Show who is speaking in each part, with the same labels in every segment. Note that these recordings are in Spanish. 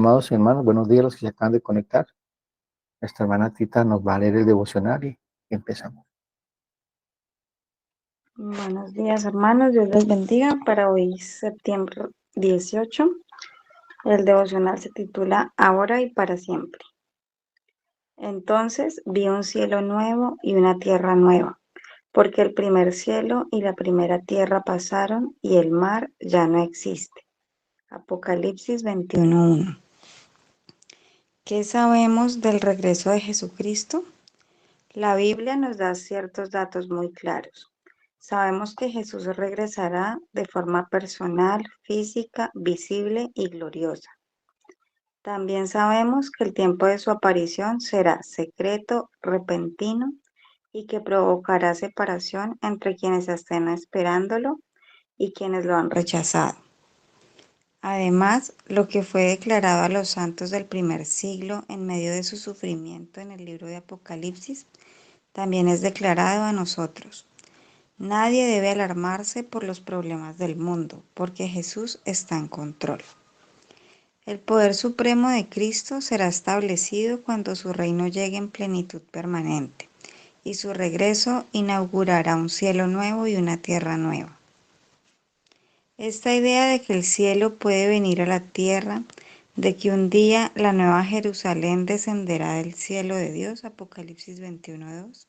Speaker 1: amados hermanos, buenos días los que se acaban de conectar. Nuestra hermana Tita nos va a leer el devocional y empezamos.
Speaker 2: Buenos días, hermanos. Dios les bendiga. Para hoy, septiembre 18, el devocional se titula Ahora y para siempre. Entonces vi un cielo nuevo y una tierra nueva, porque el primer cielo y la primera tierra pasaron y el mar ya no existe. Apocalipsis 21:1. ¿Qué sabemos del regreso de Jesucristo? La Biblia nos da ciertos datos muy claros. Sabemos que Jesús regresará de forma personal, física, visible y gloriosa. También sabemos que el tiempo de su aparición será secreto, repentino y que provocará separación entre quienes estén esperándolo y quienes lo han rechazado. Además, lo que fue declarado a los santos del primer siglo en medio de su sufrimiento en el libro de Apocalipsis también es declarado a nosotros. Nadie debe alarmarse por los problemas del mundo, porque Jesús está en control. El poder supremo de Cristo será establecido cuando su reino llegue en plenitud permanente, y su regreso inaugurará un cielo nuevo y una tierra nueva. Esta idea de que el cielo puede venir a la tierra, de que un día la nueva Jerusalén descenderá del cielo de Dios, Apocalipsis 21:2,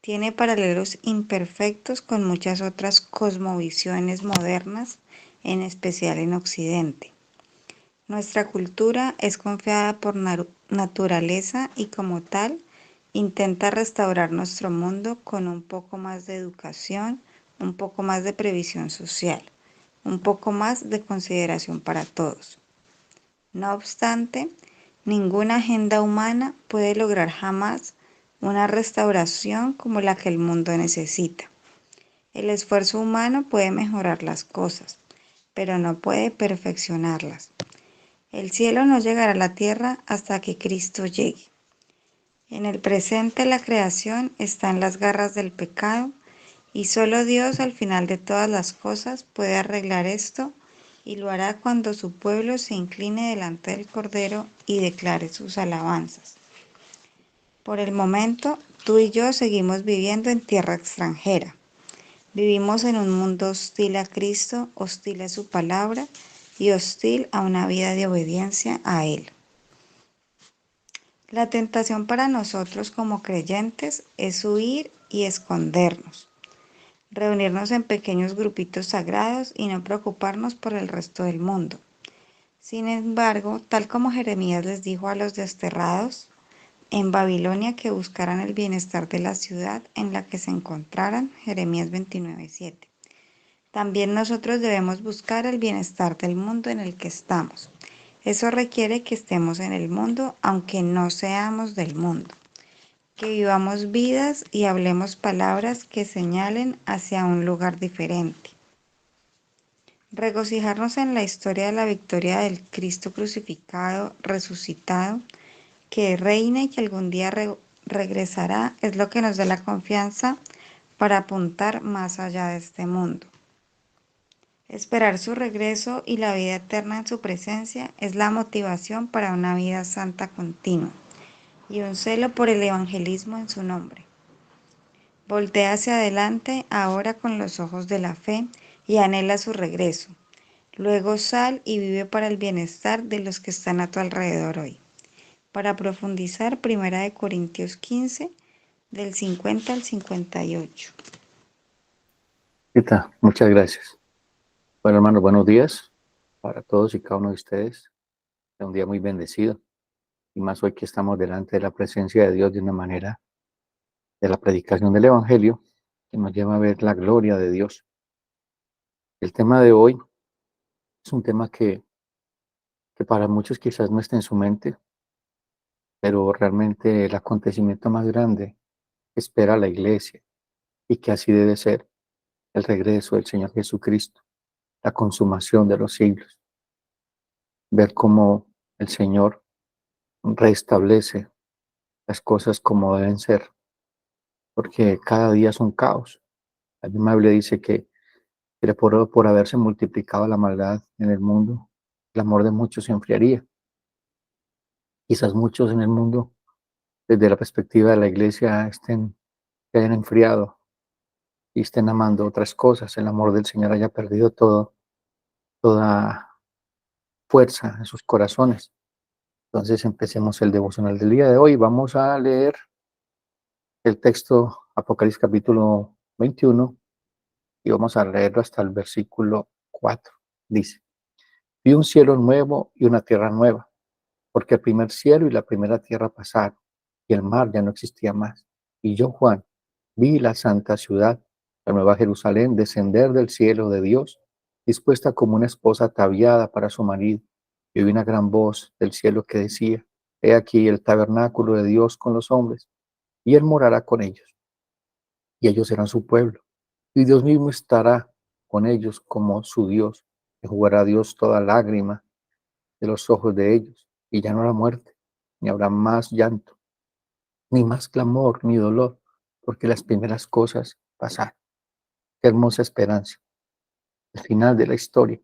Speaker 2: tiene paralelos imperfectos con muchas otras cosmovisiones modernas, en especial en Occidente. Nuestra cultura es confiada por naturaleza y como tal intenta restaurar nuestro mundo con un poco más de educación, un poco más de previsión social, un poco más de consideración para todos. No obstante, ninguna agenda humana puede lograr jamás una restauración como la que el mundo necesita. El esfuerzo humano puede mejorar las cosas, pero no puede perfeccionarlas. El cielo no llegará a la tierra hasta que Cristo llegue. En el presente la creación está en las garras del pecado y solo Dios al final de todas las cosas puede arreglar esto y lo hará cuando su pueblo se incline delante del Cordero y declare sus alabanzas. Por el momento, tú y yo seguimos viviendo en tierra extranjera. Vivimos en un mundo hostil a Cristo, hostil a su palabra y hostil a una vida de obediencia a Él. La tentación para nosotros como creyentes es huir y escondernos, reunirnos en pequeños grupitos sagrados y no preocuparnos por el resto del mundo. Sin embargo, tal como Jeremías les dijo a los desterrados en Babilonia que buscaran el bienestar de la ciudad en la que se encontraran, Jeremías 29:7. También nosotros debemos buscar el bienestar del mundo en el que estamos. Eso requiere que estemos en el mundo, aunque no seamos del mundo. Que vivamos vidas y hablemos palabras que señalen hacia un lugar diferente. Regocijarnos en la historia de la victoria del Cristo crucificado, resucitado, que reina y que algún día regresará, es lo que nos da la confianza para apuntar más allá de este mundo. Esperar su regreso y la vida eterna en su presencia es la motivación para una vida santa continua y un celo por el evangelismo en su nombre. Voltea hacia adelante ahora con los ojos de la fe y anhela su regreso. Luego sal y vive para el bienestar de los que están a tu alrededor hoy. Para profundizar, 1 Corintios 15, del 50 al 58.
Speaker 1: Tita, muchas gracias. Bueno, hermanos, buenos días para todos y cada uno de ustedes. Es un día muy bendecido y más hoy que estamos delante de la presencia de Dios de una manera de la predicación del Evangelio que nos lleva a ver la gloria de Dios. El tema de hoy es un tema que para muchos quizás no esté en su mente, pero realmente el acontecimiento más grande que espera a la iglesia y que así debe ser el regreso del Señor Jesucristo, la consumación de los siglos, ver cómo el Señor restablece las cosas como deben ser, porque cada día es un caos. La misma Biblia dice que por haberse multiplicado la maldad en el mundo, el amor de muchos se enfriaría. Quizás muchos en el mundo, desde la perspectiva de la iglesia, se hayan enfriado y estén amando otras cosas. El amor del Señor haya perdido toda fuerza en sus corazones. Entonces empecemos el devocional del día de hoy. Vamos a leer el texto Apocalipsis capítulo 21 y vamos a leerlo hasta el versículo 4. Dice: vi un cielo nuevo y una tierra nueva, porque el primer cielo y la primera tierra pasaron, y el mar ya no existía más. Y yo, Juan, vi la santa ciudad, la nueva Jerusalén, descender del cielo de Dios, dispuesta como una esposa ataviada para su marido. Y oí una gran voz del cielo que decía: he aquí el tabernáculo de Dios con los hombres, y él morará con ellos, y ellos serán su pueblo. Y Dios mismo estará con ellos como su Dios, y jugará Dios toda lágrima de los ojos de ellos, y ya no habrá muerte, ni habrá más llanto, ni más clamor, ni dolor, porque las primeras cosas pasaron. Qué hermosa esperanza, el final de la historia,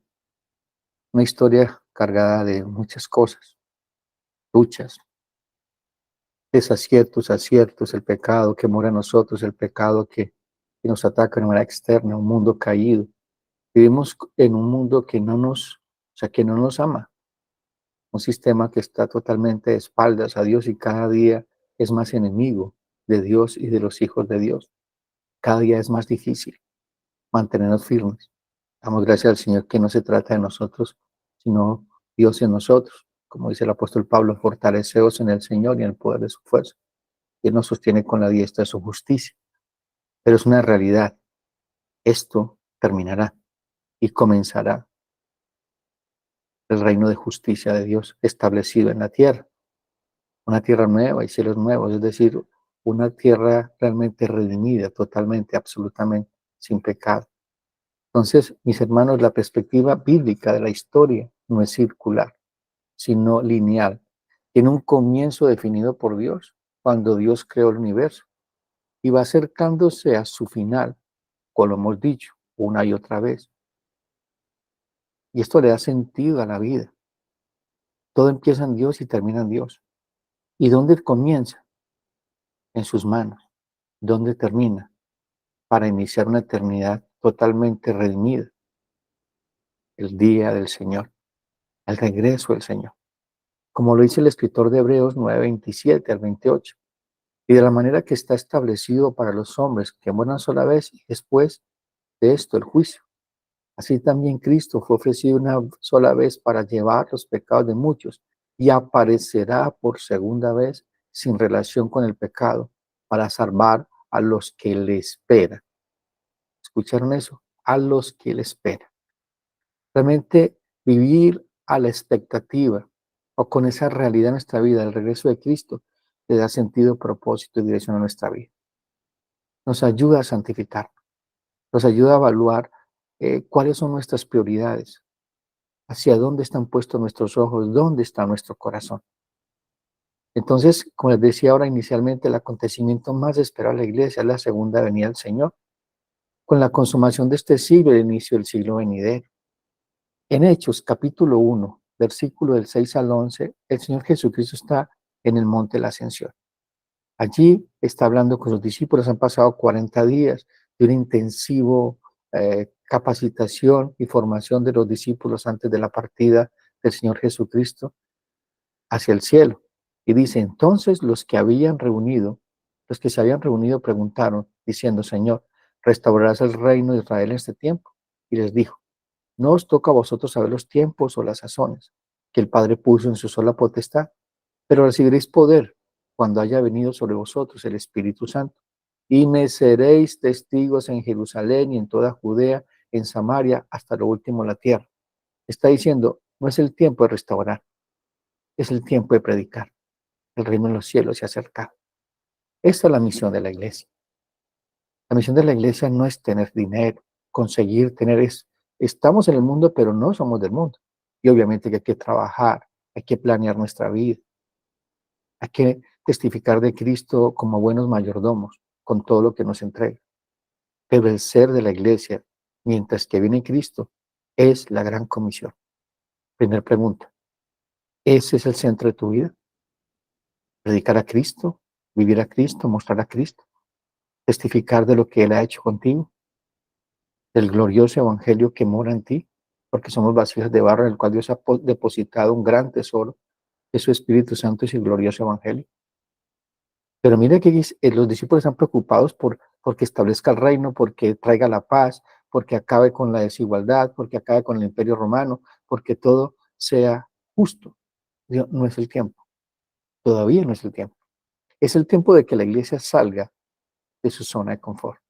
Speaker 1: una historia cargada de muchas cosas, luchas, desaciertos, aciertos, el pecado que mora en nosotros, el pecado que nos ataca de manera externa, un mundo caído. Vivimos en un mundo que que no nos ama, un sistema que está totalmente de espaldas a Dios y cada día es más enemigo de Dios y de los hijos de Dios. Cada día es más difícil mantenernos firmes. Damos gracias al Señor que no se trata de nosotros, sino Dios en nosotros. Como dice el apóstol Pablo, fortaleceos en el Señor y en el poder de su fuerza. Él nos sostiene con la diestra de su justicia. Pero es una realidad. Esto terminará y comenzará el reino de justicia de Dios establecido en la tierra. Una tierra nueva y cielos nuevos, es decir, una tierra realmente redimida, totalmente, absolutamente, sin pecado. Entonces, mis hermanos, la perspectiva bíblica de la historia no es circular, sino lineal. Tiene un comienzo definido por Dios, cuando Dios creó el universo, y va acercándose a su final, como lo hemos dicho una y otra vez. Y esto le da sentido a la vida. Todo empieza en Dios y termina en Dios. ¿Y dónde comienza? En sus manos. ¿Dónde termina? Para iniciar una eternidad totalmente redimida, el día del Señor, el regreso del Señor. Como lo dice el escritor de Hebreos 9:27 al 28, y de la manera que está establecido para los hombres que mueran sola vez y después de esto el juicio. Así también Cristo fue ofrecido una sola vez para llevar los pecados de muchos y aparecerá por segunda vez sin relación con el pecado para salvar a los que le esperan. ¿Escucharon eso? A los que le esperan. Realmente vivir a la expectativa o con esa realidad en nuestra vida, el regreso de Cristo, le da sentido, propósito y dirección a nuestra vida. Nos ayuda a santificar, nos ayuda a evaluar cuáles son nuestras prioridades, hacia dónde están puestos nuestros ojos, dónde está nuestro corazón. Entonces, como les decía ahora inicialmente, el acontecimiento más esperado de la iglesia es la segunda venida del Señor, con la consumación de este siglo y el inicio del siglo venidero. En Hechos, capítulo 1, versículo del 6 al 11, el Señor Jesucristo está en el monte de la Ascensión. Allí está hablando con sus discípulos, han pasado 40 días de una intensiva capacitación y formación de los discípulos antes de la partida del Señor Jesucristo hacia el cielo. Y dice, entonces los que se habían reunido preguntaron, diciendo, Señor, ¿restaurarás el reino de Israel en este tiempo? Y les dijo, no os toca a vosotros saber los tiempos o las sazones que el Padre puso en su sola potestad, pero recibiréis poder cuando haya venido sobre vosotros el Espíritu Santo. Y me seréis testigos en Jerusalén y en toda Judea, en Samaria, hasta lo último de la tierra. Está diciendo, no es el tiempo de restaurar, es el tiempo de predicar. El reino de los cielos se ha acercado. Esta es la misión de la iglesia. La misión de la iglesia no es tener dinero, conseguir tener estamos en el mundo, pero no somos del mundo. Y obviamente que hay que trabajar, hay que planear nuestra vida, hay que testificar de Cristo como buenos mayordomos, con todo lo que nos entrega. Pero el ser de la iglesia, mientras que viene Cristo, es la gran comisión. Primera pregunta, ¿ese es el centro de tu vida? predicar a Cristo, vivir a Cristo, mostrar a Cristo, testificar de lo que Él ha hecho contigo, del glorioso evangelio que mora en ti, porque somos vasijas de barro en el cual Dios ha depositado un gran tesoro de su Espíritu Santo y su glorioso evangelio. Pero mire que los discípulos están preocupados porque establezca el reino, porque traiga la paz, porque acabe con la desigualdad, porque acabe con el imperio romano, porque todo sea justo. No es el tiempo, todavía no es el tiempo. Es el tiempo de que la iglesia salga de su zona de confort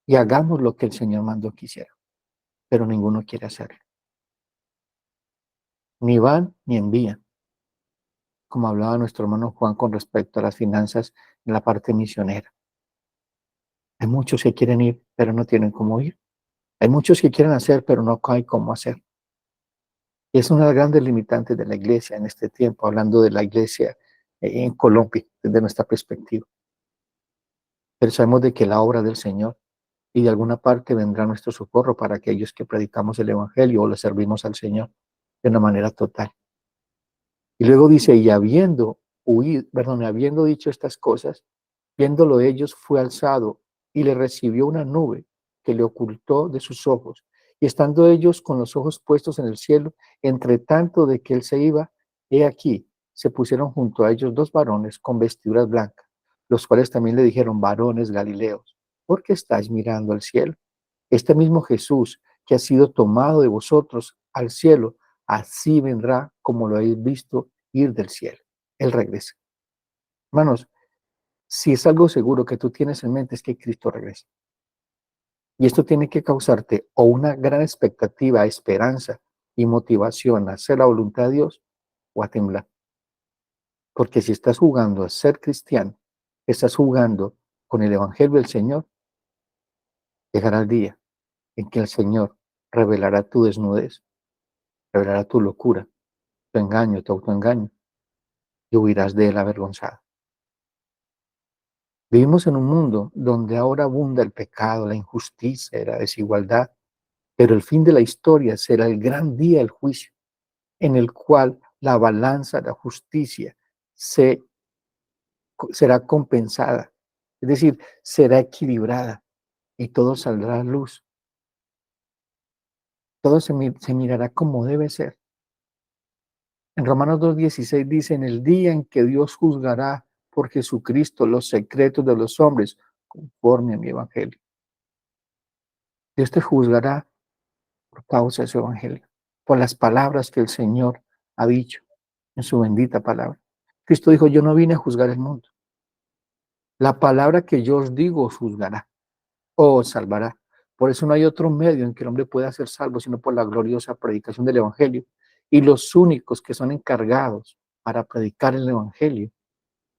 Speaker 1: y hagamos lo que el Señor mandó que hiciera, pero ninguno quiere hacerlo. Ni van ni envían, como hablaba nuestro hermano Juan con respecto a las finanzas en la parte misionera. Hay muchos que quieren ir, pero no tienen cómo ir. Hay muchos que quieren hacer, pero no hay cómo hacer. Y es una de las grandes limitantes de la iglesia en este tiempo, hablando de la iglesia en Colombia, desde nuestra perspectiva. Pero sabemos de que la obra del Señor y de alguna parte vendrá nuestro socorro para aquellos que predicamos el Evangelio o le servimos al Señor de una manera total. Y luego dice, y habiendo dicho estas cosas, viéndolo ellos, fue alzado y le recibió una nube que le ocultó de sus ojos. Y estando ellos con los ojos puestos en el cielo, entre tanto de que él se iba, he aquí, se pusieron junto a ellos dos varones con vestiduras blancas, los cuales también le dijeron, varones galileos, ¿por qué estáis mirando al cielo? Este mismo Jesús que ha sido tomado de vosotros al cielo, así vendrá como lo habéis visto ir del cielo. Él regresa. Hermanos, si es algo seguro que tú tienes en mente es que Cristo regresa. Y esto tiene que causarte o una gran expectativa, esperanza y motivación a hacer la voluntad de Dios o a temblar. Porque si estás jugando a ser cristiano, estás jugando con el Evangelio del Señor, llegará el día en que el Señor revelará tu desnudez, revelará tu locura, tu engaño, tu autoengaño, y huirás de él avergonzado. Vivimos en un mundo donde ahora abunda el pecado, la injusticia, la desigualdad, pero el fin de la historia será el gran día del juicio, en el cual la balanza de la justicia será compensada, es decir, será equilibrada y todo saldrá a luz. Todo se mirará como debe ser. En Romanos 2:16 dice, en el día en que Dios juzgará por Jesucristo los secretos de los hombres, conforme a mi evangelio. Dios te juzgará por causa de su evangelio, por las palabras que el Señor ha dicho en su bendita palabra. Cristo dijo, yo no vine a juzgar el mundo. La palabra que yo os digo os juzgará o os salvará. Por eso no hay otro medio en que el hombre pueda ser salvo, sino por la gloriosa predicación del evangelio. Y los únicos que son encargados para predicar el evangelio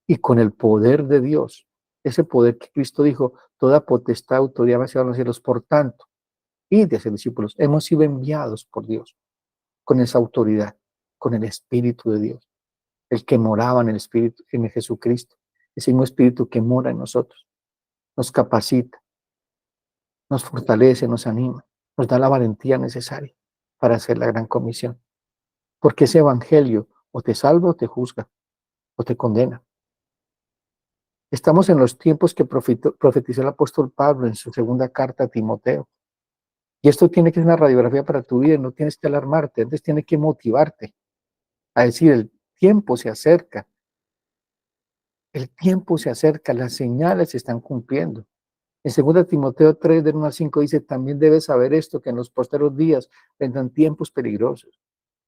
Speaker 1: y con el poder de Dios, ese poder que Cristo dijo, toda potestad, autoridad me ha sido en los cielos, por tanto, y de ser discípulos, hemos sido enviados por Dios con esa autoridad, con el Espíritu de Dios, el que moraba en el Espíritu, en Jesucristo, ese mismo Espíritu que mora en nosotros, nos capacita, nos fortalece, nos anima, nos da la valentía necesaria para hacer la gran comisión, porque ese evangelio o te salva o te juzga o te condena. Estamos en los tiempos que profetizó el apóstol Pablo en su segunda carta a Timoteo. Y esto tiene que ser una radiografía para tu vida, no tienes que alarmarte, antes tiene que motivarte a decir, el tiempo se acerca, las señales se están cumpliendo. En 2 Timoteo 3, del 1 al 5 dice, también debes saber esto, que en los posteros días vendrán tiempos peligrosos,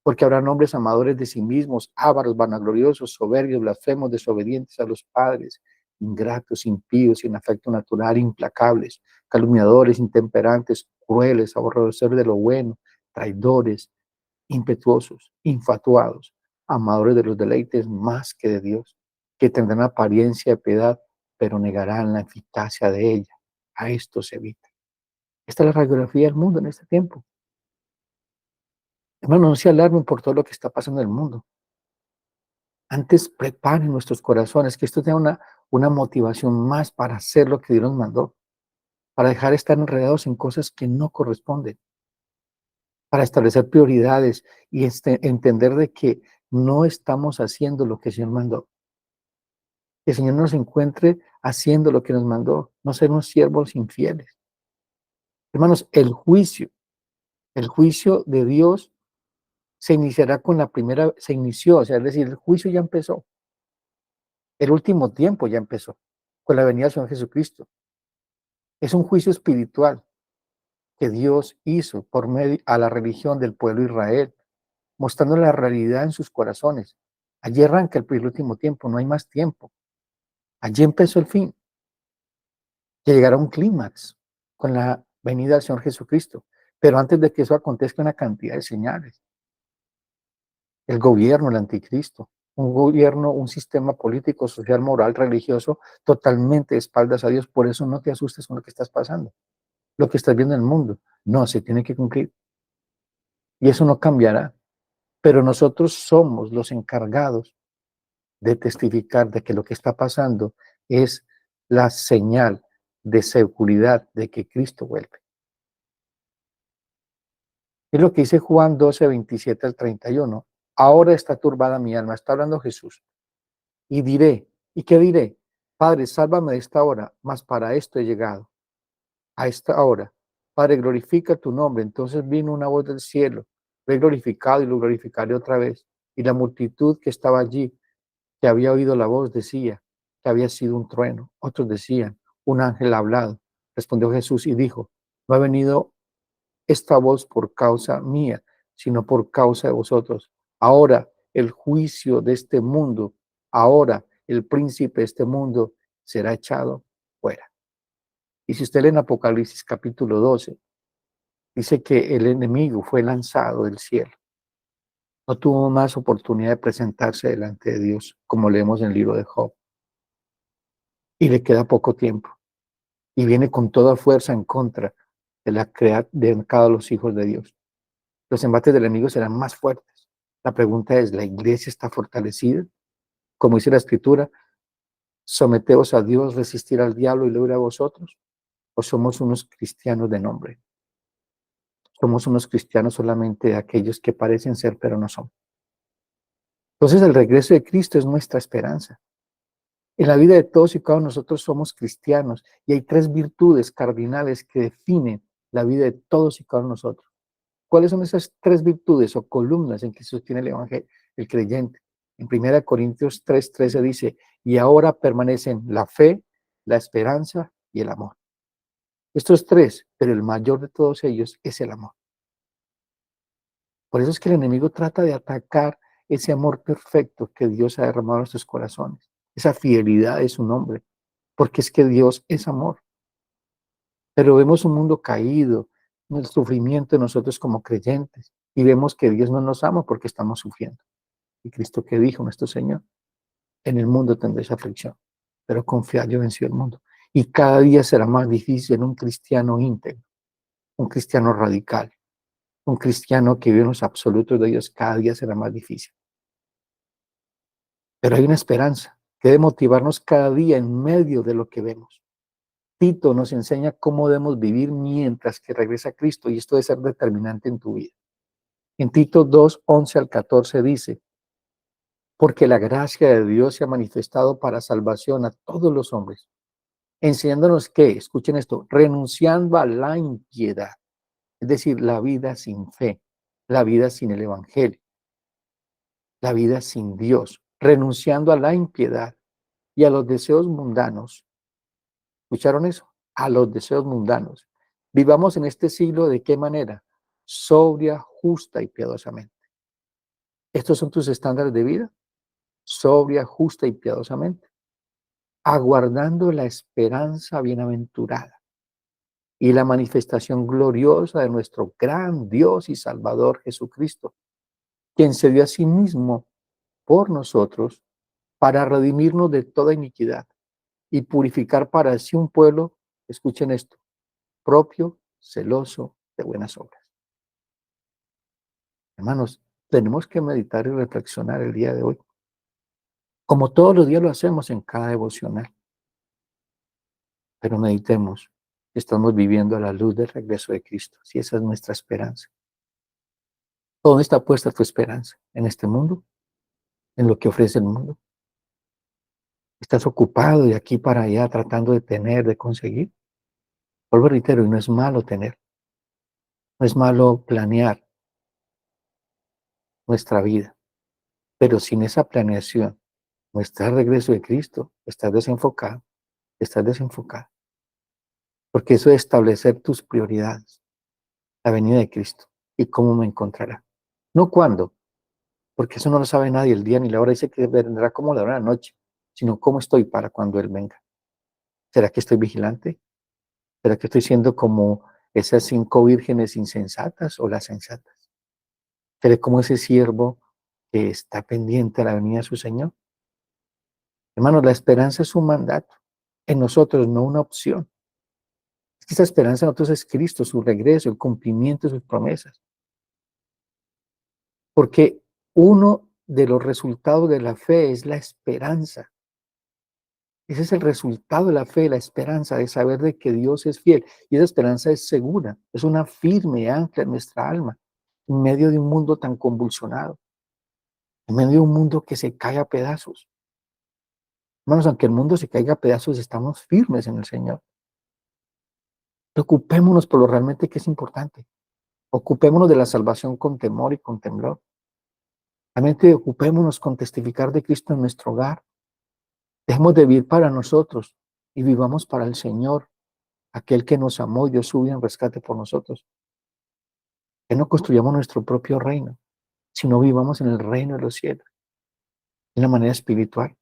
Speaker 1: porque habrá hombres amadores de sí mismos, ávaros, vanagloriosos, soberbios, blasfemos, desobedientes a los padres, ingratos, impíos, sin afecto natural, implacables, calumniadores, intemperantes, crueles, aborrecedores de lo bueno, traidores, impetuosos, infatuados, amadores de los deleites más que de Dios, que tendrán apariencia de piedad, pero negarán la eficacia de ella. A esto se evita. Esta es la radiografía del mundo en este tiempo. Hermano, no se alarmen por todo lo que está pasando en el mundo. Antes preparen nuestros corazones, que esto tenga una motivación más para hacer lo que Dios nos mandó, para dejar de estar enredados en cosas que no corresponden, para establecer prioridades y entender de que no estamos haciendo lo que el Señor mandó. Que el Señor nos encuentre haciendo lo que nos mandó, no ser unos siervos infieles. Hermanos, el juicio de Dios se iniciará con la primera, se inició, o sea, es decir, el juicio ya empezó. El último tiempo ya empezó con la venida del Señor Jesucristo. Es un juicio espiritual que Dios hizo por medio a la religión del pueblo de Israel, mostrando la realidad en sus corazones. Allí arranca el último tiempo, no hay más tiempo. Allí empezó el fin, que llegará a un clímax con la venida del Señor Jesucristo. Pero antes de que eso acontezca, una cantidad de señales. El gobierno, el anticristo, un gobierno, un sistema político, social, moral, religioso, totalmente de espaldas a Dios. Por eso no te asustes con lo que estás pasando, lo que estás viendo en el mundo. No, se tiene que cumplir. Y eso no cambiará. Pero nosotros somos los encargados de testificar de que lo que está pasando es la señal de seguridad de que Cristo vuelve. Es lo que dice Juan 12, 27 al 31. Ahora está turbada mi alma, está hablando Jesús. Y diré, ¿y qué diré? Padre, sálvame de esta hora, mas para esto he llegado. A esta hora, Padre, glorifica tu nombre. Entonces vino una voz del cielo, lo he glorificado y lo glorificaré otra vez. Y la multitud que estaba allí, que había oído la voz, decía que había sido un trueno. Otros decían, un ángel ha hablado. Respondió Jesús y dijo, no ha venido esta voz por causa mía, sino por causa de vosotros. Ahora el juicio de este mundo, ahora el príncipe de este mundo será echado fuera. Y si usted lee en Apocalipsis capítulo 12, dice que el enemigo fue lanzado del cielo. No tuvo más oportunidad de presentarse delante de Dios, como leemos en el libro de Job. Y le queda poco tiempo. Y viene con toda fuerza en contra de cada los hijos de Dios. Los embates del enemigo serán más fuertes. La pregunta es, ¿la iglesia está fortalecida? Como dice la escritura, someteos a Dios, resistir al diablo y luego a vosotros. ¿O somos unos cristianos de nombre? Somos unos cristianos solamente aquellos que parecen ser, pero no son. Entonces el regreso de Cristo es nuestra esperanza. En la vida de todos y cada uno de nosotros somos cristianos y hay tres virtudes cardinales que definen la vida de todos y cada uno de nosotros. ¿Cuáles son esas tres virtudes o columnas en que sostiene el evangelio, el creyente? En 1 Corintios 3:13 dice, y ahora permanecen la fe, la esperanza y el amor. Estos tres, pero el mayor de todos ellos es el amor. Por eso es que el enemigo trata de atacar ese amor perfecto que Dios ha derramado en nuestros corazones, esa fidelidad de su nombre, porque es que Dios es amor. Pero vemos un mundo caído, el sufrimiento de nosotros como creyentes, y vemos que Dios no nos ama porque estamos sufriendo. Y Cristo que dijo nuestro Señor, en el mundo tendréis aflicción, pero confiad, yo vencí el mundo. Y cada día será más difícil un cristiano íntegro, un cristiano radical, un cristiano que vive en los absolutos de Dios, cada día será más difícil. Pero hay una esperanza que debe motivarnos cada día en medio de lo que vemos. Tito nos enseña cómo debemos vivir mientras que regresa Cristo, y esto debe ser determinante en tu vida. En Tito 2, 11 al 14 dice, porque la gracia de Dios se ha manifestado para salvación a todos los hombres, enseñándonos que, escuchen esto, renunciando a la impiedad, es decir, la vida sin fe, la vida sin el evangelio, la vida sin Dios, renunciando a la impiedad y a los deseos mundanos. ¿Escucharon eso? A los deseos mundanos. Vivamos en este siglo de qué manera? Sobria, justa y piadosamente. ¿Estos son tus estándares de vida? Sobria, justa y piadosamente. Aguardando la esperanza bienaventurada y la manifestación gloriosa de nuestro gran Dios y Salvador Jesucristo, quien se dio a sí mismo por nosotros para redimirnos de toda iniquidad y purificar para sí un pueblo, escuchen esto, propio, celoso de buenas obras. Hermanos, tenemos que meditar y reflexionar el día de hoy, como todos los días lo hacemos en cada devocional. Pero meditemos, estamos viviendo a la luz del regreso de Cristo, si esa es nuestra esperanza. ¿Dónde está puesta tu esperanza? ¿En este mundo en lo que ofrece el mundo. Estás ocupado de aquí para allá tratando de tener, de conseguir. Vuelvo a reitero, y no es malo tener, no es malo planear nuestra vida, pero sin esa planeación, no está el regreso de Cristo, estás desenfocado, porque eso es establecer tus prioridades, la venida de Cristo y cómo me encontrará. No cuándo, porque eso no lo sabe nadie, el día ni la hora dice que vendrá como la hora de la noche, sino cómo estoy para cuando Él venga. ¿Será que estoy vigilante? ¿Será que estoy siendo como esas 5 vírgenes insensatas o las sensatas? ¿Seré como ese siervo que está pendiente a la venida de su Señor? Hermanos, la esperanza es un mandato en nosotros, no una opción. Es que esa esperanza en nosotros es Cristo, su regreso, el cumplimiento de sus promesas. Porque uno de los resultados de la fe es la esperanza. Ese es el resultado de la fe, la esperanza de saber de que Dios es fiel. Y esa esperanza es segura, es una firme ancla en nuestra alma, en medio de un mundo tan convulsionado, en medio de un mundo que se cae a pedazos. Hermanos, aunque el mundo se caiga a pedazos, estamos firmes en el Señor. Preocupémonos por lo realmente que es importante. Ocupémonos de la salvación con temor y con temblor. Realmente ocupémonos con testificar de Cristo en nuestro hogar. Dejemos de vivir para nosotros y vivamos para el Señor, aquel que nos amó y dio su vida en rescate por nosotros. Que no construyamos nuestro propio reino, sino vivamos en el reino de los cielos, de una manera espiritual.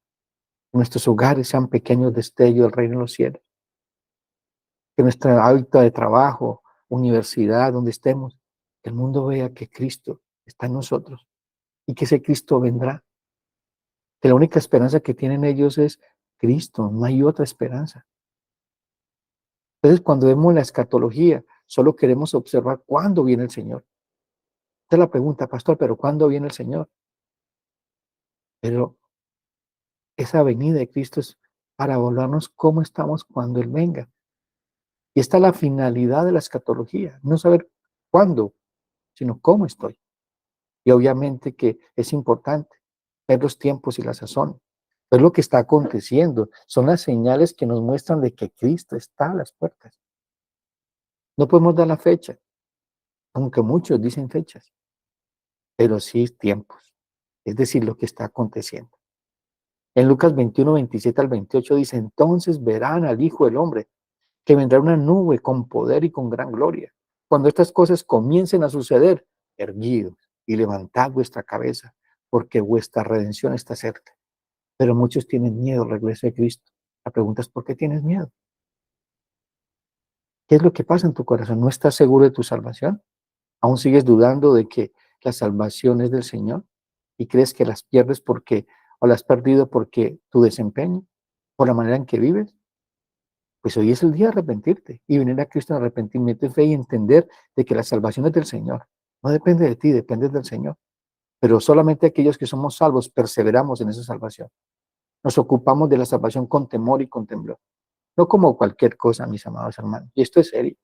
Speaker 1: Que nuestros hogares sean pequeños destellos del reino de los cielos. Que nuestra hábitat de trabajo, universidad, donde estemos, que el mundo vea que Cristo está en nosotros y que ese Cristo vendrá. Que la única esperanza que tienen ellos es Cristo, no hay otra esperanza. Entonces, cuando vemos la escatología, solo queremos observar cuándo viene el Señor. Esta es la pregunta, pastor, pero ¿cuándo viene el Señor? Pero esa venida de Cristo es para evaluarnos cómo estamos cuando Él venga. Y esta es la finalidad de la escatología, no saber cuándo, sino cómo estoy. Y obviamente que es importante ver los tiempos y la sazón, ver lo que está aconteciendo. Son las señales que nos muestran de que Cristo está a las puertas. No podemos dar la fecha, aunque muchos dicen fechas, pero sí tiempos, es decir, lo que está aconteciendo. En Lucas 21, 27 al 28 dice, entonces verán al Hijo del Hombre, que vendrá una nube con poder y con gran gloria. Cuando estas cosas comiencen a suceder, erguidos y levantad vuestra cabeza, porque vuestra redención está cerca. Pero muchos tienen miedo al regreso de Cristo. La pregunta es, ¿por qué tienes miedo? ¿Qué es lo que pasa en tu corazón? ¿No estás seguro de tu salvación? ¿Aún sigues dudando de que la salvación es del Señor? ¿Y crees que las pierdes porque, o las has perdido porque tu desempeño, por la manera en que vives? Pues hoy es el día de arrepentirte y venir a Cristo en arrepentimiento y fe y entender de que la salvación es del Señor. No depende de ti, depende del Señor. Pero solamente aquellos que somos salvos perseveramos en esa salvación. Nos ocupamos de la salvación con temor y con temblor. No como cualquier cosa, mis amados hermanos. Y esto es serio.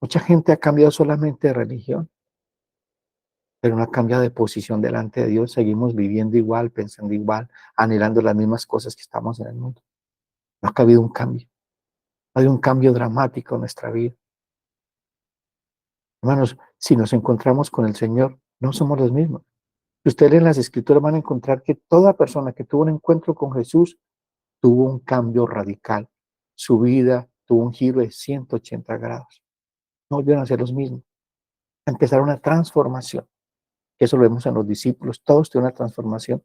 Speaker 1: Mucha gente ha cambiado solamente de religión, pero no ha cambiado de posición delante de Dios. Seguimos viviendo igual, pensando igual, anhelando las mismas cosas que estamos en el mundo. No ha habido un cambio. Ha habido un cambio dramático en nuestra vida. Hermanos, si nos encontramos con el Señor, no somos los mismos. Si ustedes leen las Escrituras van a encontrar que toda persona que tuvo un encuentro con Jesús tuvo un cambio radical. Su vida tuvo un giro de 180 grados. No volvieron a ser los mismos. Empezaron una transformación. Eso lo vemos en los discípulos. Todos tuvieron una transformación.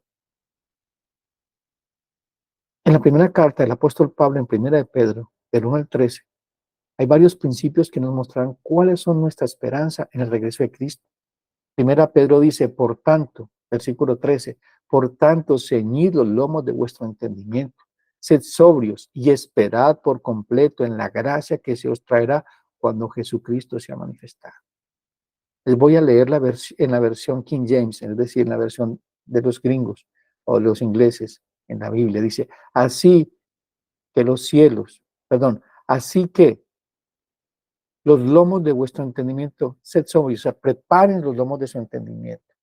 Speaker 1: En la primera carta del apóstol Pablo, en primera de Pedro, del 1 al 13, hay varios principios que nos mostrarán cuáles son nuestra esperanza en el regreso de Cristo. Primera Pedro dice, por tanto, versículo 13, por tanto, ceñid los lomos de vuestro entendimiento, sed sobrios y esperad por completo en la gracia que se os traerá cuando Jesucristo sea manifestado. Les voy a leer en la versión King James, es decir, en la versión de los gringos o de los ingleses en la Biblia. Dice, así que los cielos, perdón, así que los lomos de vuestro entendimiento, sed sobrios, o sea, preparen los lomos de su entendimiento.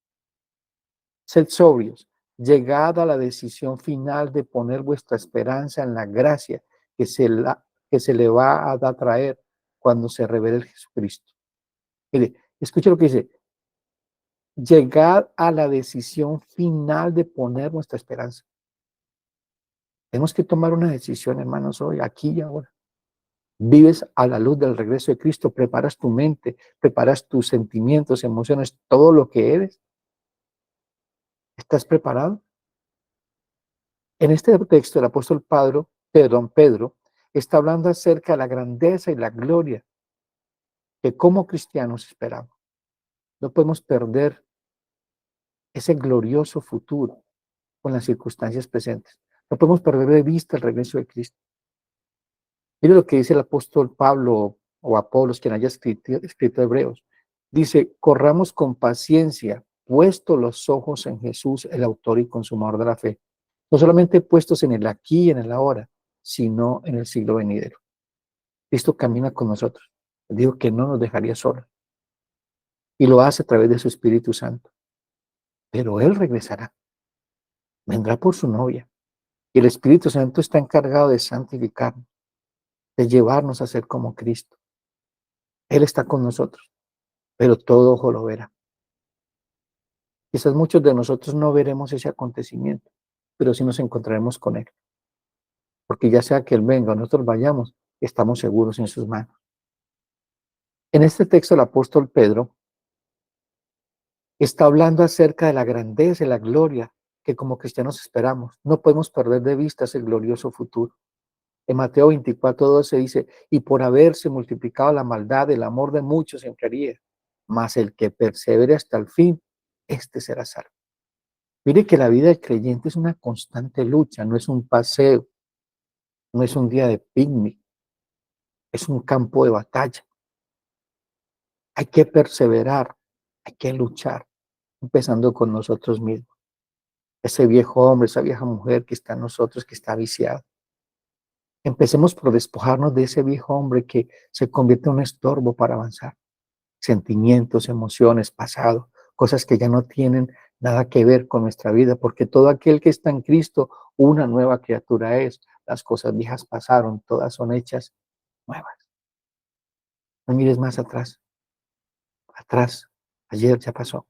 Speaker 1: Sed sobrios, llegad a la decisión final de poner vuestra esperanza en la gracia que que se le va a traer cuando se revele el Jesucristo. Mire, escuche lo que dice, llegad a la decisión final de poner nuestra esperanza. Tenemos que tomar una decisión, hermanos, hoy, aquí y ahora. Vives a la luz del regreso de Cristo, preparas tu mente, preparas tus sentimientos, emociones, todo lo que eres. ¿Estás preparado? En este texto, el apóstol Pedro, está hablando acerca de la grandeza y la gloria que como cristianos esperamos. No podemos perder ese glorioso futuro con las circunstancias presentes. No podemos perder de vista el regreso de Cristo. Mire lo que dice el apóstol Pablo o Apolos, quien haya escrito Hebreos. Dice, corramos con paciencia, puesto los ojos en Jesús, el autor y consumador de la fe. No solamente puestos en el aquí y en el ahora, sino en el siglo venidero. Cristo camina con nosotros. Digo que no nos dejaría solos. Y lo hace a través de su Espíritu Santo. Pero Él regresará. Vendrá por su novia. Y el Espíritu Santo está encargado de santificarnos, de llevarnos a ser como Cristo. Él está con nosotros, pero todo ojo lo verá. Quizás muchos de nosotros no veremos ese acontecimiento, pero sí nos encontraremos con Él. Porque ya sea que Él venga o nosotros vayamos, estamos seguros en sus manos. En este texto el apóstol Pedro está hablando acerca de la grandeza y la gloria que como cristianos esperamos. No podemos perder de vista ese glorioso futuro. En Mateo 24:12 dice, y por haberse multiplicado la maldad, el amor de muchos se enfriaría, mas el que persevere hasta el fin, este será salvo. Mire que la vida del creyente es una constante lucha, no es un paseo, no es un día de picnic, es un campo de batalla. Hay que perseverar, hay que luchar, empezando con nosotros mismos. Ese viejo hombre, esa vieja mujer que está en nosotros, que está viciada. Empecemos por despojarnos de ese viejo hombre que se convierte en un estorbo para avanzar. Sentimientos, emociones, pasado, cosas que ya no tienen nada que ver con nuestra vida, porque todo aquel que está en Cristo, una nueva criatura es. Las cosas viejas pasaron, todas son hechas nuevas. No mires más atrás, atrás, ayer ya pasó.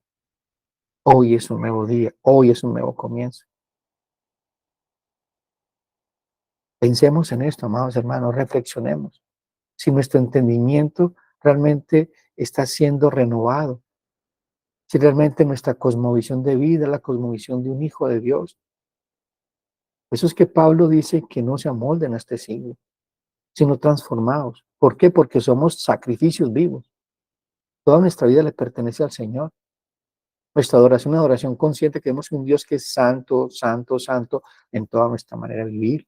Speaker 1: Hoy es un nuevo día, hoy es un nuevo comienzo. Pensemos en esto, amados hermanos, reflexionemos. Si nuestro entendimiento realmente está siendo renovado, si realmente nuestra cosmovisión de vida es la cosmovisión de un hijo de Dios. Eso es que Pablo dice que no se amolden a este siglo, sino transformados. ¿Por qué? Porque somos sacrificios vivos. Toda nuestra vida le pertenece al Señor. Nuestra adoración es una adoración consciente que vemos un Dios que es santo, santo, santo en toda nuestra manera de vivir.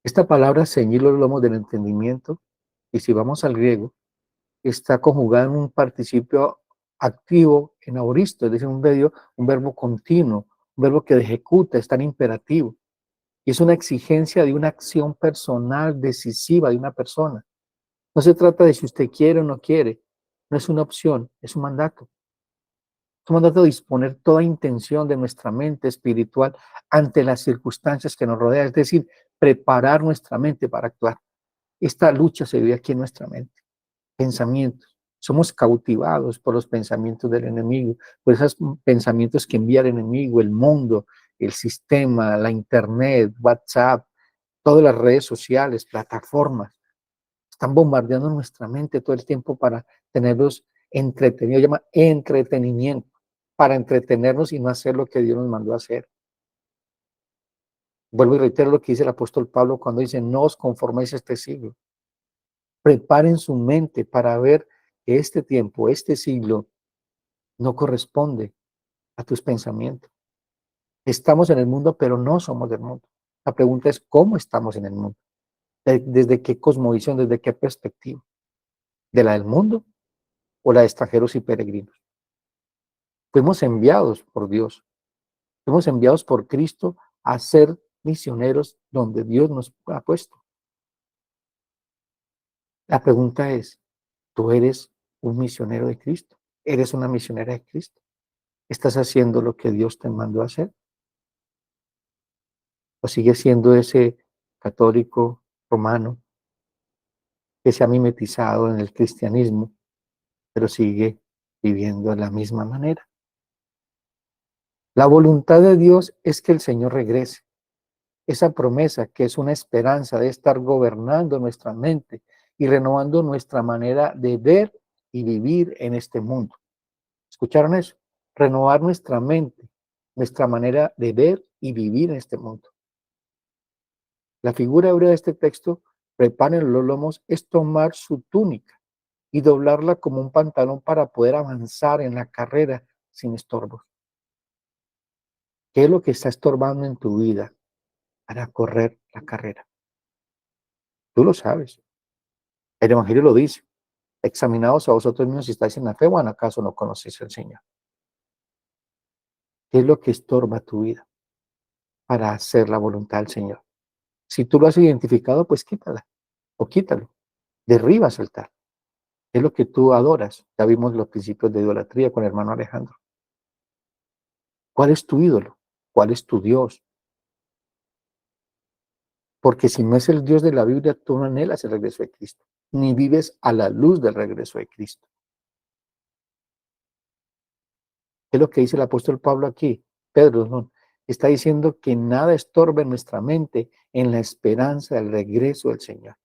Speaker 1: Esta palabra ceñir los lomos del entendimiento, y si vamos al griego, está conjugada en un participio activo en aoristo, es decir, un verbo continuo, un verbo que ejecuta, está en imperativo. Y es una exigencia de una acción personal decisiva de una persona. No se trata de si usted quiere o no quiere, no es una opción, es un mandato. Es un mandato de disponer toda intención de nuestra mente espiritual ante las circunstancias que nos rodean, es decir, preparar nuestra mente para actuar. Esta lucha se vive aquí en nuestra mente. Pensamientos. Somos cautivados por los pensamientos del enemigo, por esos pensamientos que envía el enemigo, el mundo, el sistema, la internet, WhatsApp, todas las redes sociales, plataformas. Están bombardeando nuestra mente todo el tiempo para tenerlos entretenidos, llama entretenimiento, para entretenernos y no hacer lo que Dios nos mandó a hacer. Vuelvo y reitero lo que dice el apóstol Pablo cuando dice, no os conforméis a este siglo. Preparen su mente para ver que este tiempo, este siglo, no corresponde a tus pensamientos. Estamos en el mundo, pero no somos del mundo. La pregunta es, ¿cómo estamos en el mundo? ¿Desde qué cosmovisión, desde qué perspectiva? ¿De la del mundo o la de extranjeros y peregrinos? Fuimos enviados por Dios, fuimos enviados por Cristo a ser misioneros donde Dios nos ha puesto. La pregunta es, ¿tú eres un misionero de Cristo? ¿Eres una misionera de Cristo? ¿Estás haciendo lo que Dios te mandó a hacer? ¿O sigues siendo ese católico romano que se ha mimetizado en el cristianismo, pero sigue viviendo de la misma manera? La voluntad de Dios es que el Señor regrese. Esa promesa que es una esperanza de estar gobernando nuestra mente y renovando nuestra manera de ver y vivir en este mundo. ¿Escucharon eso? Renovar nuestra mente, nuestra manera de ver y vivir en este mundo. La figura hebrea de este texto, preparen los lomos, es tomar su túnica y doblarla como un pantalón para poder avanzar en la carrera sin estorbos. ¿Qué es lo que está estorbando en tu vida para correr la carrera? Tú lo sabes. El Evangelio lo dice. Examinaos a vosotros mismos si estáis en la fe o en acaso no conocéis al Señor. ¿Qué es lo que estorba tu vida para hacer la voluntad del Señor? Si tú lo has identificado, pues quítala o quítalo. Derriba ese altar. ¿Qué es lo que tú adoras? Ya vimos los principios de idolatría con el hermano Alejandro. ¿Cuál es tu ídolo? ¿Cuál es tu Dios? Porque si no es el Dios de la Biblia, tú no anhelas el regreso de Cristo, ni vives a la luz del regreso de Cristo. ¿Qué es lo que dice el apóstol Pablo aquí? Pedro, no, está diciendo que nada estorbe nuestra mente en la esperanza del regreso del Señor.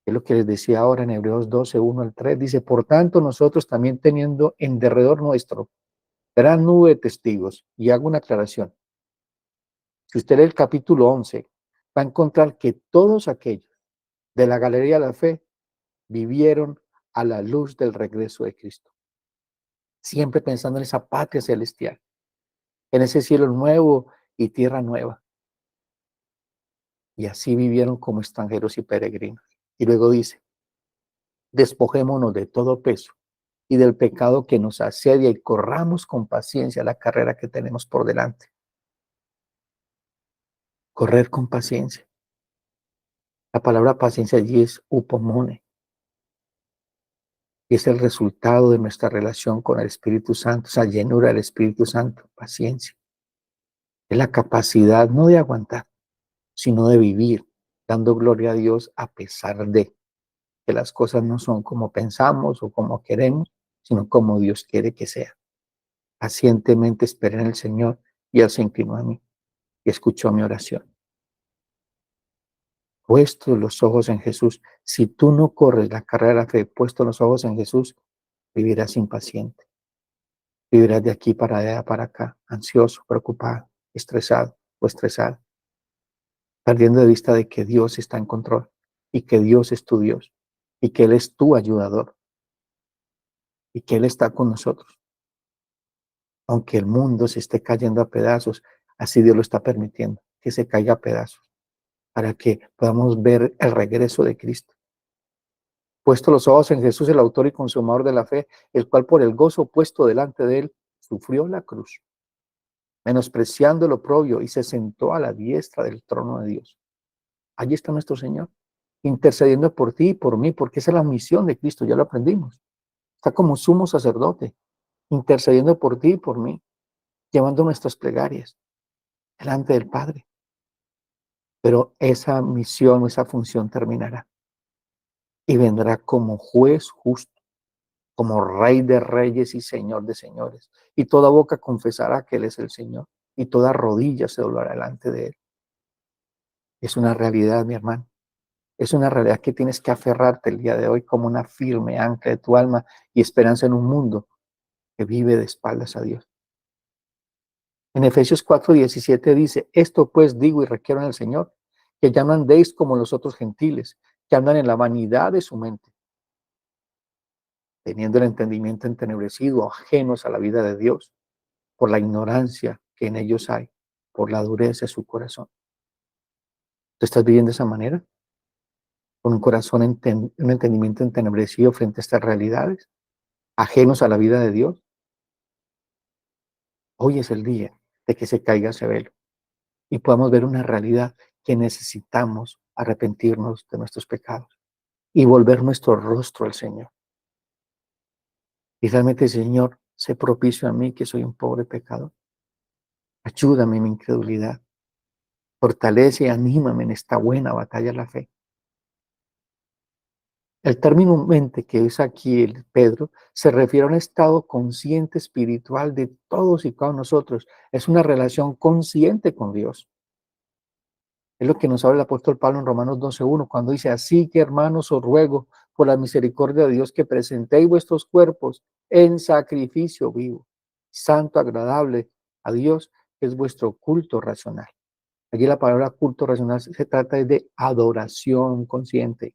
Speaker 1: Es lo que les decía ahora en Hebreos 12, 1 al 3. Dice, por tanto, nosotros también teniendo en derredor nuestro gran nube de testigos, y hago una aclaración. Si usted lee el capítulo 11, va a encontrar que todos aquellos de la galería de la fe vivieron a la luz del regreso de Cristo. Siempre pensando en esa patria celestial, en ese cielo nuevo y tierra nueva. Y así vivieron como extranjeros y peregrinos. Y luego dice, despojémonos de todo peso y del pecado que nos asedia y corramos con paciencia la carrera que tenemos por delante. Correr con paciencia. La palabra paciencia allí es upomone. Y es el resultado de nuestra relación con el Espíritu Santo, esa llenura del Espíritu Santo, paciencia. Es la capacidad no de aguantar, sino de vivir, dando gloria a Dios a pesar de que las cosas no son como pensamos o como queremos, sino como Dios quiere que sea. Pacientemente esperé en el Señor y Él se inclinó a mí y escuchó mi oración. Puestos los ojos en Jesús, si tú no corres la carrera de la fe, puestos los ojos en Jesús, vivirás impaciente. Vivirás de aquí para allá, para acá, ansioso, preocupado, estresado o estresado, perdiendo de vista de que Dios está en control y que Dios es tu Dios y que Él es tu ayudador y que Él está con nosotros. Aunque el mundo se esté cayendo a pedazos, así Dios lo está permitiendo, que se caiga a pedazos, para que podamos ver el regreso de Cristo. Puesto los ojos en Jesús, el autor y consumador de la fe, el cual por el gozo puesto delante de él, sufrió la cruz, menospreciando el oprobio, y se sentó a la diestra del trono de Dios. Allí está nuestro Señor, intercediendo por ti y por mí, porque esa es la misión de Cristo, ya lo aprendimos. Está como sumo sacerdote, intercediendo por ti y por mí, llevando nuestras plegarias delante del Padre. Pero esa misión, esa función terminará y vendrá como juez justo, como Rey de reyes y Señor de señores. Y toda boca confesará que Él es el Señor y toda rodilla se doblará delante de Él. Es una realidad, mi hermano. Es una realidad que tienes que aferrarte el día de hoy como una firme ancla de tu alma y esperanza en un mundo que vive de espaldas a Dios. En Efesios 4:17 dice, esto pues digo y requiero en el Señor, que ya no andéis como los otros gentiles, que andan en la vanidad de su mente, teniendo el entendimiento entenebrecido, ajenos a la vida de Dios, por la ignorancia que en ellos hay, por la dureza de su corazón. ¿Tú estás viviendo de esa manera? ¿Con un corazón, un entendimiento entenebrecido frente a estas realidades, ajenos a la vida de Dios? Hoy es el día de que se caiga ese velo y podamos ver una realidad que necesitamos arrepentirnos de nuestros pecados y volver nuestro rostro al Señor. Y realmente, Señor, sé propicio a mí que soy un pobre pecador. Ayúdame en mi incredulidad. Fortalece y anímame en esta buena batalla de la fe. El término mente que usa aquí el Pedro se refiere a un estado consciente espiritual de todos y cada uno de nosotros. Es una relación consciente con Dios. Es lo que nos habla el apóstol Pablo en Romanos 12:1, cuando dice: así que, hermanos, os ruego por la misericordia de Dios que presentéis vuestros cuerpos en sacrificio vivo, santo, agradable a Dios, que es vuestro culto racional. Aquí la palabra culto racional se trata de adoración consciente.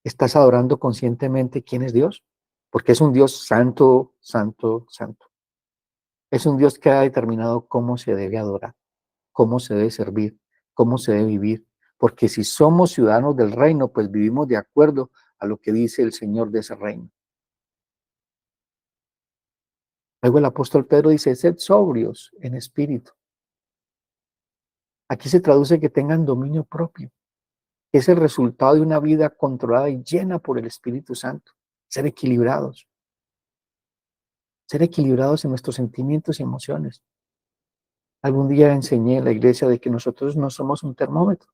Speaker 1: ¿Estás adorando conscientemente quién es Dios? Porque es un Dios santo, santo, santo. Es un Dios que ha determinado cómo se debe adorar, cómo se debe servir, cómo se debe vivir. Porque si somos ciudadanos del reino, pues vivimos de acuerdo a lo que dice el Señor de ese reino. Luego el apóstol Pedro dice: sed sobrios en espíritu. Aquí se traduce que tengan dominio propio. Es el resultado de una vida controlada y llena por el Espíritu Santo. Ser equilibrados. Ser equilibrados en nuestros sentimientos y emociones. Algún día enseñé en la iglesia de que nosotros no somos un termómetro,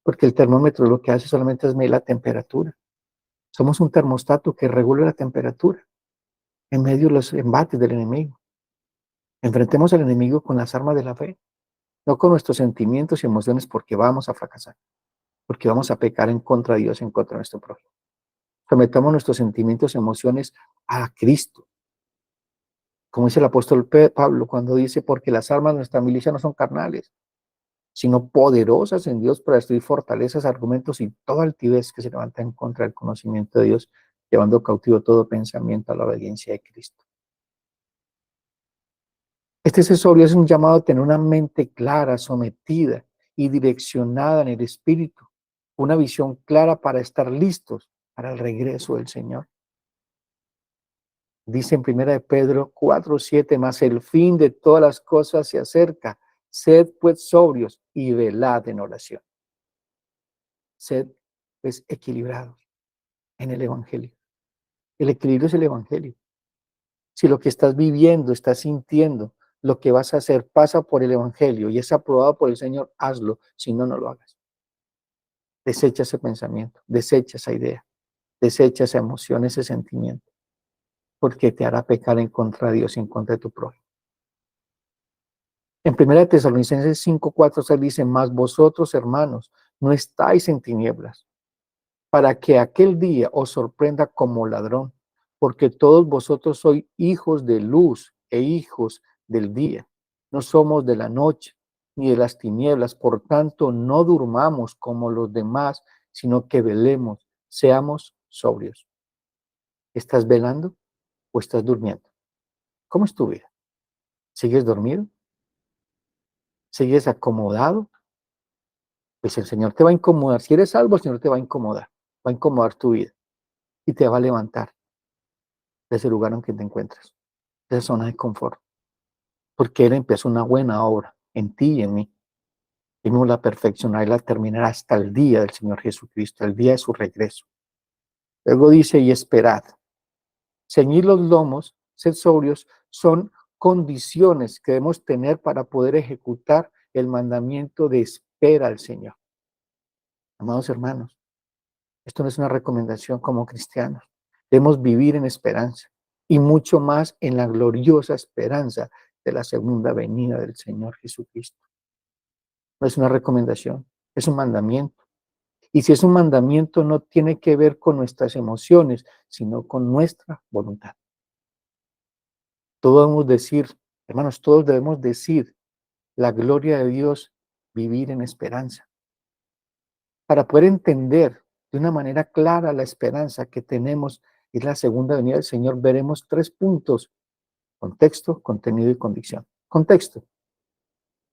Speaker 1: porque el termómetro lo que hace solamente es medir la temperatura. Somos un termostato que regula la temperatura en medio de los embates del enemigo. Enfrentemos al enemigo con las armas de la fe, no con nuestros sentimientos y emociones, porque vamos a fracasar, porque vamos a pecar en contra de Dios, en contra de nuestro prójimo. Sometamos nuestros sentimientos y emociones a Cristo. Como dice el apóstol Pablo cuando dice: porque las armas de nuestra milicia no son carnales, sino poderosas en Dios para destruir fortalezas, argumentos y toda altivez que se levanta en contra del conocimiento de Dios, llevando cautivo todo pensamiento a la obediencia de Cristo. Este cesorio es un llamado a tener una mente clara, sometida y direccionada en el Espíritu, una visión clara para estar listos para el regreso del Señor. Dice en 1 de Pedro 4:7, más el fin de todas las cosas se acerca. Sed pues sobrios y velad en oración. Sed pues equilibrados en el Evangelio. El equilibrio es el Evangelio. Si lo que estás viviendo, estás sintiendo, lo que vas a hacer pasa por el Evangelio y es aprobado por el Señor, hazlo. Si no, no lo hagas. Desecha ese pensamiento, desecha esa idea, desecha esa emoción, ese sentimiento, porque te hará pecar en contra de Dios y en contra de tu prójimo. En 1 Tesalonicenses 5:4 se dice: mas vosotros, hermanos, no estáis en tinieblas, para que aquel día os sorprenda como ladrón, porque todos vosotros sois hijos de luz e hijos del día. No somos de la noche ni de las tinieblas, por tanto no durmamos como los demás, sino que velemos, seamos sobrios. ¿Estás velando o estás durmiendo? ¿Cómo es tu vida? ¿Sigues dormido? ¿Sigues acomodado? Pues el Señor te va a incomodar. Si eres salvo, el Señor te va a incomodar tu vida y te va a levantar de ese lugar en que te encuentras, de esa zona de confort, porque Él empezó una buena obra en ti y en mí, y no la perfeccionará y la terminará hasta el día del Señor Jesucristo, el día de su regreso. Luego dice: y esperad. Ceñir los lomos, ser sobrios, son condiciones que debemos tener para poder ejecutar el mandamiento de espera al Señor. Amados hermanos, esto no es una recomendación como cristianos. Debemos vivir en esperanza y mucho más en la gloriosa esperanza de la segunda venida del Señor Jesucristo. No es una recomendación, es un mandamiento. Y si es un mandamiento, no tiene que ver con nuestras emociones, sino con nuestra voluntad. Todos debemos decir, hermanos, todos debemos decir la gloria de Dios, vivir en esperanza. Para poder entender de una manera clara la esperanza que tenemos es la segunda venida del Señor, veremos 3 puntos: contexto, contenido y convicción. Contexto.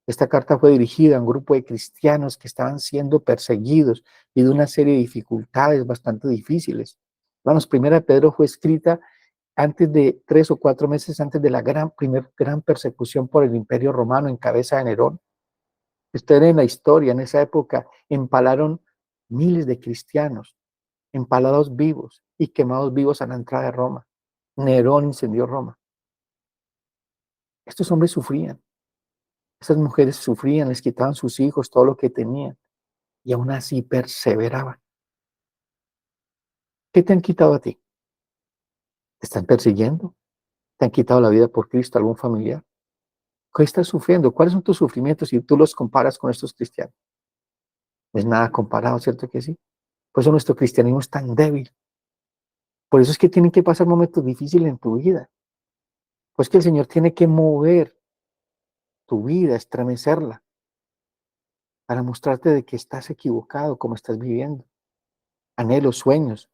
Speaker 1: Esta carta fue dirigida a un grupo de cristianos que estaban siendo perseguidos y de una serie de dificultades bastante difíciles. Hermanos, Primera de Pedro fue escrita antes de 3 o 4 meses antes de la gran persecución por el Imperio Romano en cabeza de Nerón. Ustedes en la historia, en esa época, empalaron miles de cristianos, empalados vivos, y quemados vivos a la entrada de Roma. Nerón incendió Roma. Estos hombres sufrían, estas mujeres sufrían, les quitaban sus hijos, todo lo que tenían, y aún así perseveraban. ¿Qué te han quitado a ti? ¿Te están persiguiendo? ¿Te han quitado la vida por Cristo, algún familiar? ¿Qué estás sufriendo? ¿Cuáles son tus sufrimientos si tú los comparas con estos cristianos? No es nada comparado, ¿cierto que sí? Por eso nuestro cristianismo es tan débil. Por eso es que tienen que pasar momentos difíciles en tu vida. Pues que el Señor tiene que mover tu vida, estremecerla, para mostrarte de que estás equivocado, como estás viviendo. Anhelos, sueños,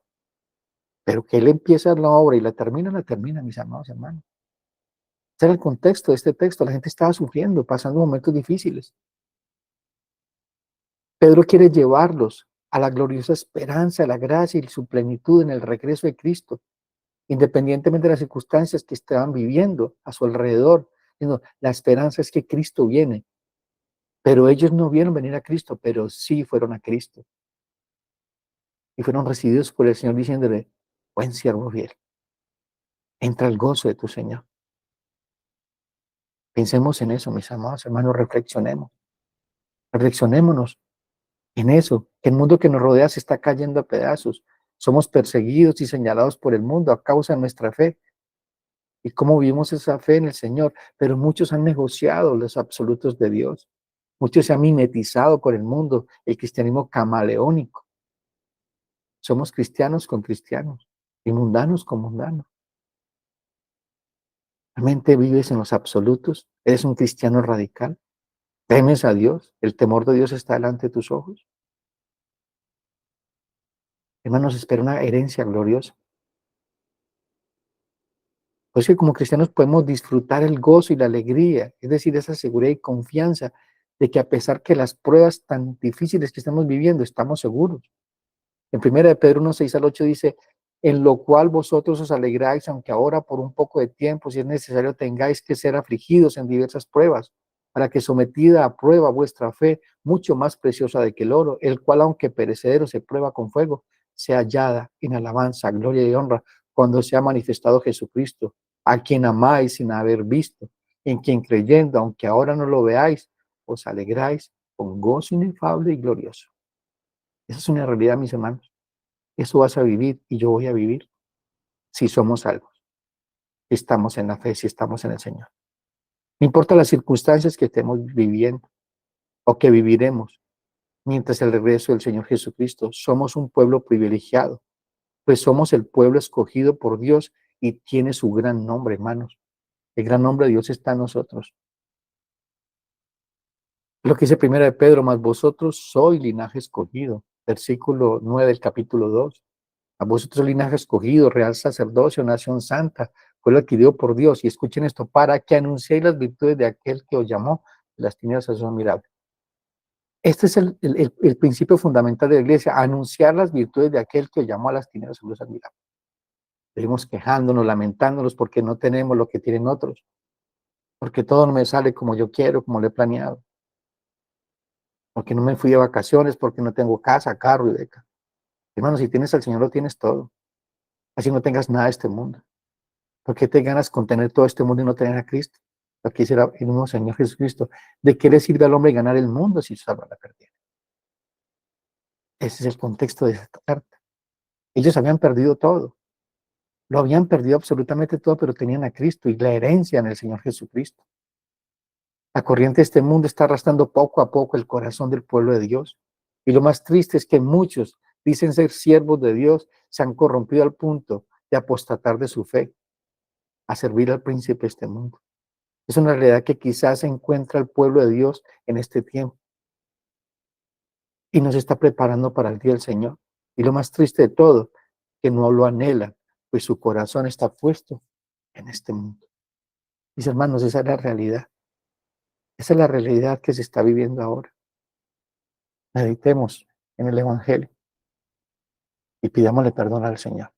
Speaker 1: pero que Él empieza la obra y la termina, mis amados hermanos. Ese era el contexto de este texto. La gente estaba sufriendo, pasando momentos difíciles. Pedro quiere llevarlos a la gloriosa esperanza, la gracia y su plenitud en el regreso de Cristo, independientemente de las circunstancias que estaban viviendo a su alrededor. La esperanza es que Cristo viene, pero ellos no vieron venir a Cristo, pero sí fueron a Cristo y fueron recibidos por el Señor diciéndole: buen siervo fiel, entra al gozo de tu Señor. Pensemos en eso, mis amados hermanos, reflexionémonos en eso, que el mundo que nos rodea se está cayendo a pedazos. Somos perseguidos y señalados por el mundo a causa de nuestra fe. ¿Y cómo vivimos esa fe en el Señor? Pero muchos han negociado los absolutos de Dios. Muchos se han mimetizado con el mundo, el cristianismo camaleónico. Somos cristianos con cristianos y mundanos con mundanos. ¿Realmente vives en los absolutos? ¿Eres un cristiano radical? ¿Temes a Dios? ¿El temor de Dios está delante de tus ojos? Hermanos, espera una herencia gloriosa. Pues que como cristianos podemos disfrutar el gozo y la alegría, es decir, esa seguridad y confianza de que a pesar que las pruebas tan difíciles que estamos viviendo, estamos seguros. En 1 de Pedro 1, 6 al 8 dice: en lo cual vosotros os alegráis, aunque ahora por un poco de tiempo, si es necesario, tengáis que ser afligidos en diversas pruebas, para que sometida a prueba vuestra fe, mucho más preciosa de que el oro, el cual aunque perecedero se prueba con fuego, sea hallada en alabanza, gloria y honra, cuando sea manifestado Jesucristo, a quien amáis sin haber visto, en quien creyendo, aunque ahora no lo veáis, os alegráis con gozo inefable y glorioso. Esa es una realidad, mis hermanos. Eso vas a vivir y yo voy a vivir si somos salvos, si estamos en la fe, si estamos en el Señor. No importa las circunstancias que estemos viviendo o que viviremos mientras el regreso del Señor Jesucristo, somos un pueblo privilegiado, pues somos el pueblo escogido por Dios y tiene su gran nombre, hermanos. El gran nombre de Dios está en nosotros. Lo que dice primera de Pedro: más vosotros sois linaje escogido, versículo 9 del capítulo 2. A vosotros linaje escogido, real sacerdocio, nación santa, pueblo adquirido por Dios. Y escuchen esto: para que anunciéis las virtudes de aquel que os llamó de las tinieblas a su admirable. Este es el principio fundamental de la iglesia: anunciar las virtudes de aquel que os llamó a las tinieblas a su luz admirable. Seguimos quejándonos, lamentándonos porque no tenemos lo que tienen otros, porque todo no me sale como yo quiero, como lo he planeado, porque no me fui de vacaciones, porque no tengo casa, carro y beca. Hermano, si tienes al Señor, lo tienes todo. Así no tengas nada de este mundo. ¿Por qué te ganas con tener todo este mundo y no tener a Cristo? Lo que hiciera el mismo Señor Jesucristo. ¿De qué le sirve al hombre ganar el mundo si salva la perdiera? Ese es el contexto de esta carta. Ellos habían perdido todo. Lo habían perdido absolutamente todo, pero tenían a Cristo y la herencia en el Señor Jesucristo. La corriente de este mundo está arrastrando poco a poco el corazón del pueblo de Dios. Y lo más triste es que muchos dicen ser siervos de Dios, se han corrompido al punto de apostatar de su fe, a servir al príncipe de este mundo. Es una realidad que quizás se encuentra el pueblo de Dios en este tiempo y nos está preparando para el día del Señor. Y lo más triste de todo, que no lo anhelan, pues su corazón está puesto en este mundo. Mis hermanos, esa es la realidad. Esa es la realidad que se está viviendo ahora. Meditemos en el Evangelio y pidámosle perdón al Señor.